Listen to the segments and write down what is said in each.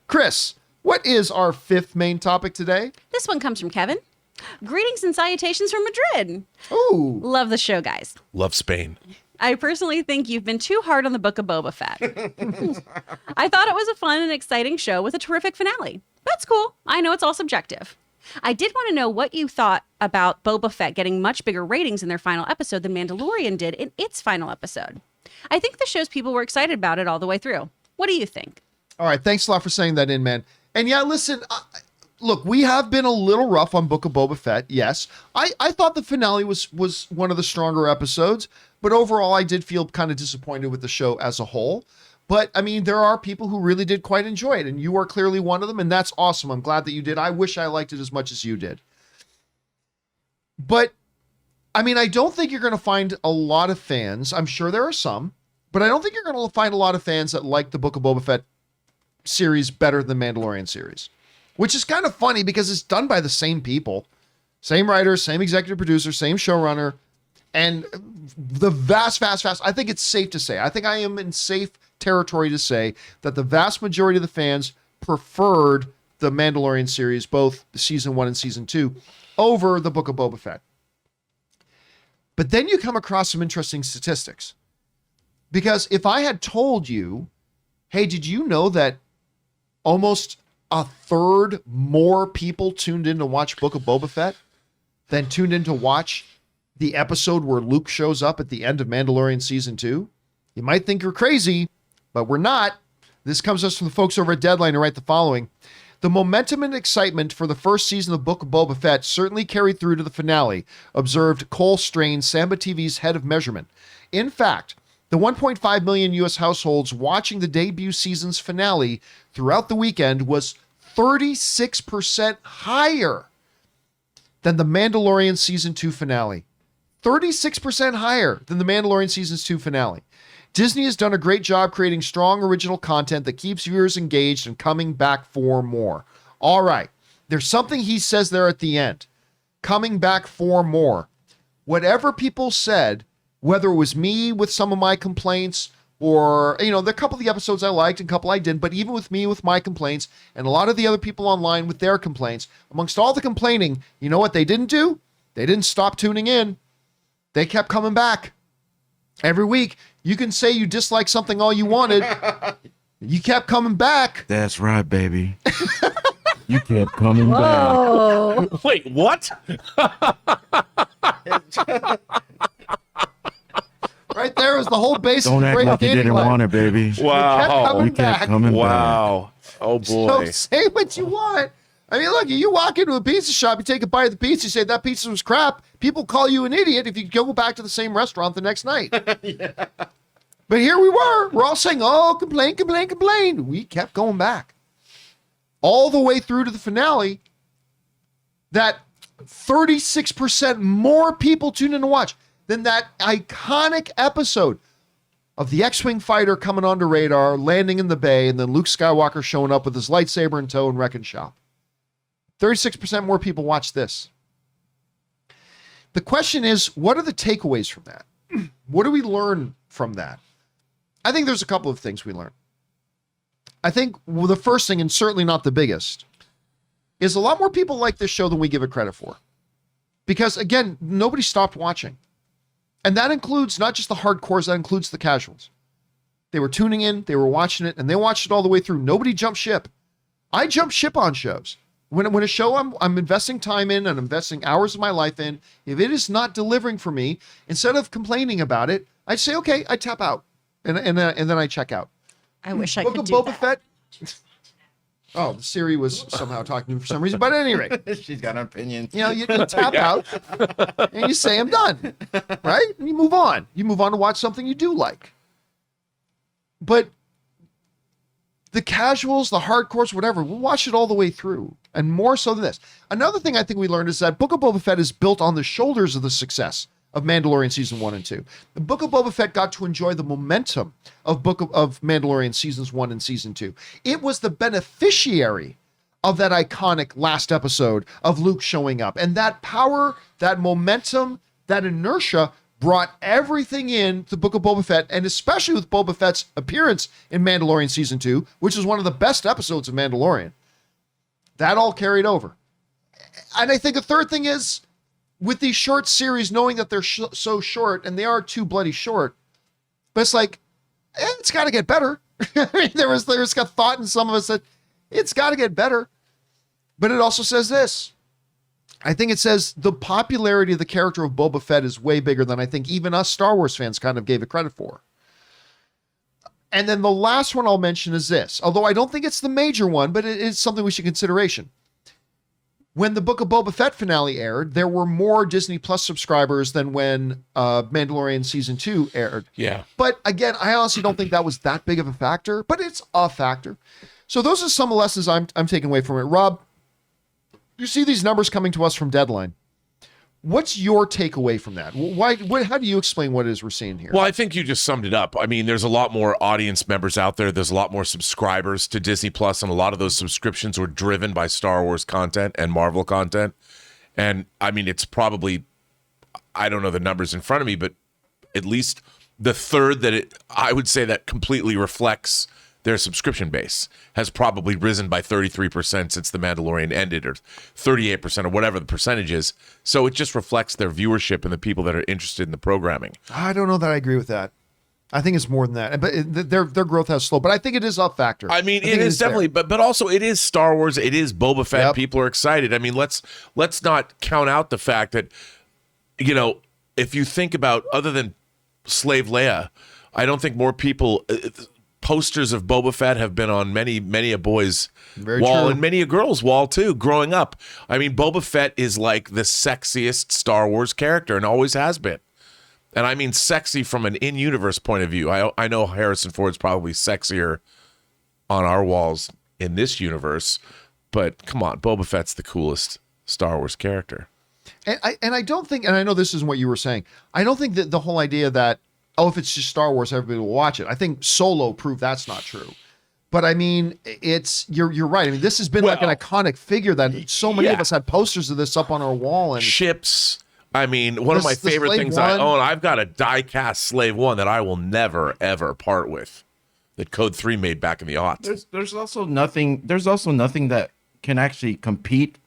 Chris, what is our fifth main topic today? This one comes from Kevin. Greetings and salutations from Madrid. Ooh. Love the show, guys. Love Spain. I personally think you've been too hard on the book of Boba Fett. I thought it was a fun and exciting show with a terrific finale. That's cool. I know it's all subjective. I did want to know what you thought about Boba Fett getting much bigger ratings in their final episode than Mandalorian did in its final episode. I think the show's people were excited about it all the way through. What do you think? All right. Thanks a lot for saying that in, man. And yeah, listen, look, we have been a little rough on Book of Boba Fett. Yes. I thought the finale was one of the stronger episodes, but overall I did feel kind of disappointed with the show as a whole. But I mean, there are people who really did quite enjoy it, and you are clearly one of them, and that's awesome. I'm glad that you did. I wish I liked it as much as you did. But I mean, I don't think you're going to find a lot of fans. I'm sure there are some, but I don't think you're going to find a lot of fans that like the Book of Boba Fett series better than the Mandalorian series, which is kind of funny because it's done by the same people, same writers, same executive producer, same showrunner, and the vast, I think it's safe to say, I think I am in safe territory to say that the vast majority of the fans preferred the Mandalorian series, both season 1 and season 2, over the Book of Boba Fett. But then you come across some interesting statistics. Because if I had told you, hey, did you know that almost a third more people tuned in to watch Book of Boba Fett than tuned in to watch the episode where Luke shows up at the end of Mandalorian season 2? You might think you're crazy, but we're not. This comes us from the folks over at Deadline who write the following. The momentum and excitement for the first season of Book of Boba Fett certainly carried through to the finale, observed Cole Strain, Samba TV's head of measurement. In fact, the 1.5 million U.S. households watching the debut season's finale throughout the weekend was 36% higher than the Mandalorian season 2 finale. 36% higher than the Mandalorian season 2 finale. Disney has done a great job creating strong original content that keeps viewers engaged and coming back for more. All right. There's something he says there at the end. Coming back for more. Whatever people said, whether it was me with some of my complaints or, there are a couple of the episodes I liked and a couple I didn't, but even with me with my complaints and a lot of the other people online with their complaints, amongst all the complaining, you know what they didn't do? They didn't stop tuning in. They kept coming back. Every week, you can say you dislike something all you wanted. You kept coming back. That's right, baby. You kept coming back. Wait, what? Right there is the whole basis. Don't act like you didn't want it, baby. Wow. You kept coming back. Wow. Oh, boy. So say what you want. I mean, look, you walk into a pizza shop, you take a bite of the pizza, you say that pizza was crap. People call you an idiot if you go back to the same restaurant the next night. Yeah. But here we were. We're all saying, oh, complain. We kept going back. All the way through to the finale, that 36% more people tuned in to watch than that iconic episode of the X-Wing fighter coming onto radar, landing in the bay, and then Luke Skywalker showing up with his lightsaber in tow and wrecking shop. 36% more people watch this. The question is, what are the takeaways from that? What do we learn from that? I think there's a couple of things we learn. I think the first thing, and certainly not the biggest, is a lot more people like this show than we give it credit for. Because, again, nobody stopped watching. And that includes not just the hardcores, that includes the casuals. They were tuning in, they were watching it, and they watched it all the way through. Nobody jumped ship. I jump ship on shows. When a show I'm investing time in and investing hours of my life in, if it is not delivering for me, instead of complaining about it, I say, okay, I tap out. And then I check out. I wish I Book could of do Boba that. Fett. Oh, Siri was somehow talking to me for some reason. But at any rate, She's got an opinion. you tap out and you say, I'm done. Right? And you move on. You move on to watch something you do like. But the casuals, the hardcores, whatever, we'll watch it all the way through. And more so than this. Another thing I think we learned is that Book of Boba Fett is built on the shoulders of the success of Mandalorian season 1 and 2. The Book of Boba Fett got to enjoy the momentum of Mandalorian seasons 1 and season 2. It was the beneficiary of that iconic last episode of Luke showing up. And that power, that momentum, that inertia brought everything in the Book of Boba Fett, and especially with Boba Fett's appearance in Mandalorian Season 2, which is one of the best episodes of Mandalorian, that all carried over. And I think a third thing is, with these short series, knowing that they're so short, and they are too bloody short, but it's like, it's got to get better. I mean, there's got thought in some of us that it's got to get better. But it also says this. I think it says the popularity of the character of Boba Fett is way bigger than I think even us Star Wars fans kind of gave it credit for. And then the last one I'll mention is this, although I don't think it's the major one, but it is something we should consideration. When the Book of Boba Fett finale aired, there were more Disney Plus subscribers than when Mandalorian Season 2 aired. Yeah. But again, I honestly don't think that was that big of a factor, but it's a factor. So those are some lessons I'm taking away from it. Rob, you see these numbers coming to us from Deadline. What's your takeaway from that? How do you explain what it is we're seeing here? Well, I think you just summed it up. I mean, there's a lot more audience members out there. There's a lot more subscribers to Disney Plus, and a lot of those subscriptions were driven by Star Wars content and Marvel content. And I mean, it's probably, I don't know the numbers in front of me, but at least the third I would say that completely reflects their subscription base has probably risen by 33% since The Mandalorian ended, or 38%, or whatever the percentage is. So it just reflects their viewership and the people that are interested in the programming. I don't know that I agree with that. I think it's more than that. But their growth has slowed. But I think it is a factor. I mean, it is definitely, but also it is Star Wars. It is Boba Fett. Yep. People are excited. I mean, let's not count out the fact that, you know, if you think about, other than Slave Leia, I don't think more people. Posters of Boba Fett have been on many a boy's wall, and many a girl's wall too, growing up. I mean, Boba Fett is like the sexiest Star Wars character and always has been. And I mean sexy from an in-universe point of view. I know Harrison Ford's probably sexier on our walls in this universe, but come on, Boba Fett's the coolest Star Wars character. And I don't think, and I know this isn't what you were saying, I don't think that the whole idea that, if it's just Star Wars, everybody will watch it. I think Solo proved that's not true. But I mean, you're right. I mean, this has been like an iconic figure that so many of us had posters of this up on our wall. And ships. I mean, one of my favorite things I own, I've got a die-cast Slave 1 that I will never, ever part with, that Code 3 made back in the aughts. There's also nothing that can actually compete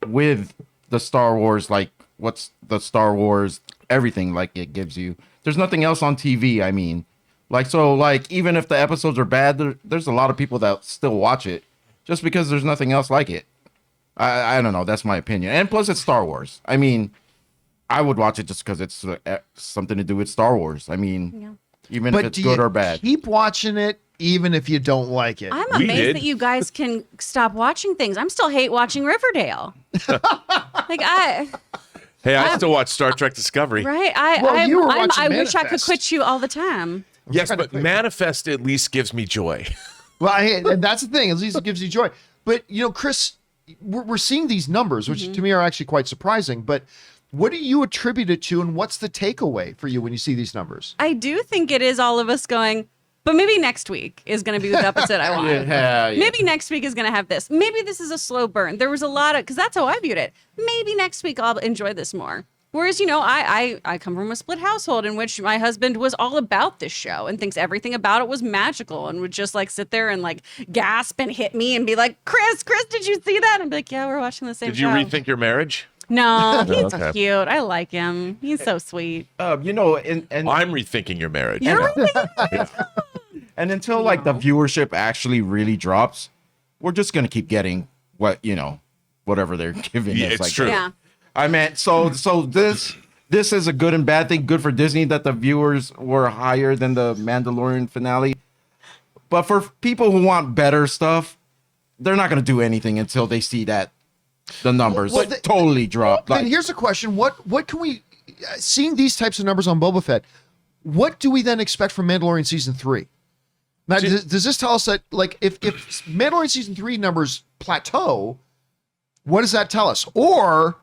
with the Star Wars, like what's the Star Wars, everything like it gives you. There's nothing else on TV, I mean. Even if the episodes are bad, there's a lot of people that still watch it just because there's nothing else like it. I don't know. That's my opinion. And plus, it's Star Wars. I mean, I would watch it just because it's something to do with Star Wars. I mean, even if it's good or bad. Keep watching it even if you don't like it. I'm amazed that you guys can stop watching things. I'm still hate watching Riverdale. Hey, I still watch Star Trek Discovery. Right. I wish I could quit you all the time. Yes, but Manifest at least gives me joy. Well, and that's the thing. At least it gives you joy. But, you know, Chris, we're seeing these numbers, which to me are actually quite surprising. But what do you attribute it to, and what's the takeaway for you when you see these numbers? I do think it is all of us going, but maybe next week is going to be the episode I want. Yeah. Maybe next week is going to have this. Maybe this is a slow burn. There was a lot of, because that's how I viewed it. Maybe next week I'll enjoy this more. Whereas, you know, I come from a split household in which my husband was all about this show and thinks everything about it was magical and would just like sit there and like gasp and hit me and be like, Chris, did you see that? And be like, yeah, we're watching the same show. Did you rethink your marriage? No, he's cute. I like him. He's so sweet. You know, and I'm rethinking your marriage. You're rethinking and until like the viewership actually really drops, we're just gonna keep getting whatever they're giving us. It's true. Yeah. I meant so this is a good and bad thing. Good for Disney that the viewers were higher than the Mandalorian finale. But for people who want better stuff, they're not going to do anything until they see that the numbers totally drop. Then here's a question. What can we, seeing these types of numbers on Boba Fett, what do we then expect from Mandalorian Season 3? Now, does this tell us that, like, if Mandalorian Season 3 numbers plateau, what does that tell us? Or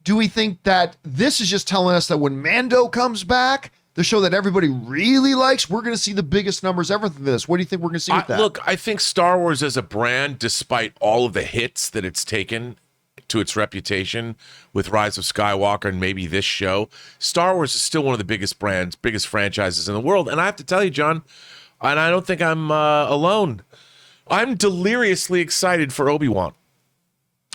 do we think that this is just telling us that when Mando comes back, the show that everybody really likes, we're going to see the biggest numbers ever for this? What do you think we're going to see with that? Look, I think Star Wars as a brand, despite all of the hits that it's taken to its reputation with Rise of Skywalker and maybe this show, Star Wars is still one of the biggest brands, biggest franchises in the world. And I have to tell you, John, and I don't think I'm alone, I'm deliriously excited for Obi-Wan.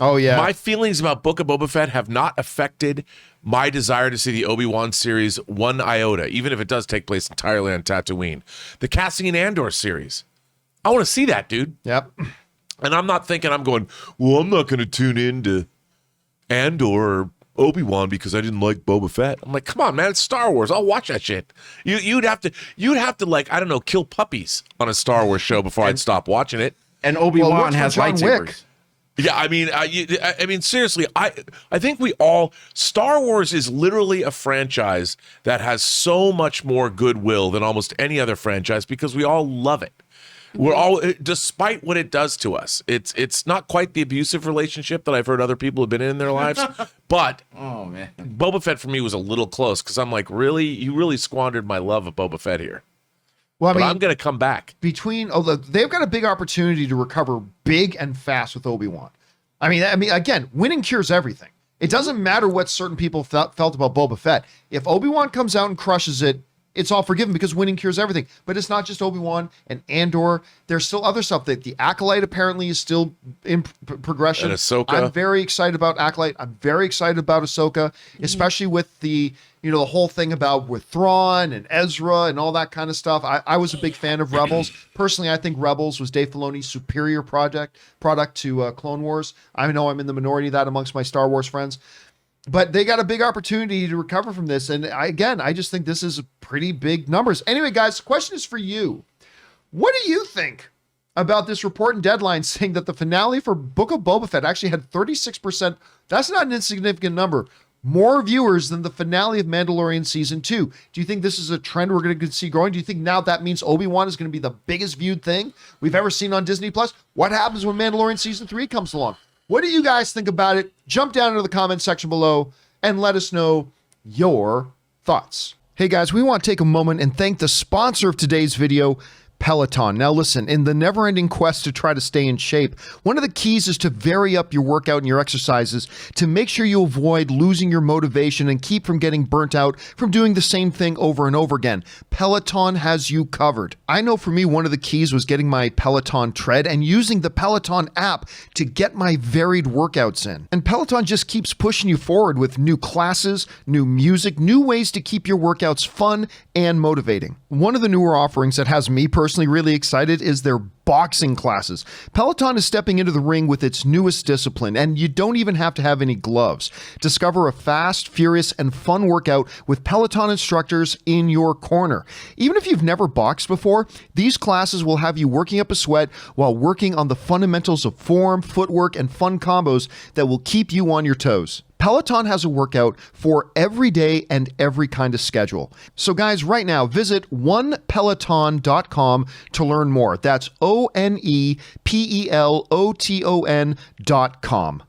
Oh, yeah. My feelings about Book of Boba Fett have not affected my desire to see the Obi-Wan series one iota, even if it does take place entirely on Tatooine. The Cassian Andor series. I want to see that, dude. Yep. And I'm not thinking I'm going, well, I'm not going to tune in to Andor or Obi-Wan because I didn't like Boba Fett. I'm like, come on, man, it's Star Wars. I'll watch that shit. You'd have to like, I don't know, kill puppies on a Star Wars show before I'd stop watching it. And Obi-Wan has John lightsabers. Wick. Yeah, I mean, seriously, I think Star Wars is literally a franchise that has so much more goodwill than almost any other franchise because we all love it. We're all, despite what it does to us, it's not quite the abusive relationship that I've heard other people have been in their lives, but Oh, man. Boba Fett for me was a little close because I'm like, really, you really squandered my love of Boba Fett here. Well, I But mean, I'm gonna come back. they've got a big opportunity to recover big and fast with Obi-Wan. I mean, again, winning cures everything. It doesn't matter what certain people felt about Boba Fett. If Obi-Wan comes out and crushes it, it's all forgiven because winning cures everything. But it's not just Obi-Wan and Andor. There's still other stuff. That the Acolyte apparently is still in progression. And Ahsoka. I'm very excited about Acolyte. I'm very excited about Ahsoka, especially with the whole thing about with Thrawn and Ezra and all that kind of stuff. I was a big fan of Rebels. Personally, I think Rebels was Dave Filoni's superior product to Clone Wars. I know I'm in the minority of that amongst my Star Wars friends. But they got a big opportunity to recover from this. And I just think this is pretty big numbers. Anyway, guys, the question is for you. What do you think about this report and deadline saying that the finale for Book of Boba Fett actually had 36%? That's not an insignificant number. More viewers than the finale of Mandalorian Season 2. Do you think this is a trend we're going to see growing? Do you think now that means Obi-Wan is going to be the biggest viewed thing we've ever seen on Disney+? What happens when Mandalorian Season 3 comes along? What do you guys think about it? Jump down into the comment section below and let us know your thoughts. Hey guys, we want to take a moment and thank the sponsor of today's video, Peloton. Now listen, in the never-ending quest to try to stay in shape, one of the keys is to vary up your workout and your exercises to make sure you avoid losing your motivation and keep from getting burnt out from doing the same thing over and over again. Peloton has you covered. I know for me, one of the keys was getting my Peloton tread and using the Peloton app to get my varied workouts in. And Peloton just keeps pushing you forward with new classes, new music, new ways to keep your workouts fun and motivating. One of the newer offerings that has me personally really excited is their boxing classes. Peloton is stepping into the ring with its newest discipline, and you don't even have to have any gloves. Discover a fast, furious, and fun workout with Peloton instructors in your corner. Even if you've never boxed before, these classes will have you working up a sweat while working on the fundamentals of form, footwork, and fun combos that will keep you on your toes. Peloton has a workout for every day and every kind of schedule. So guys, right now, visit onepeloton.com to learn more. That's ONEPELOTON.com.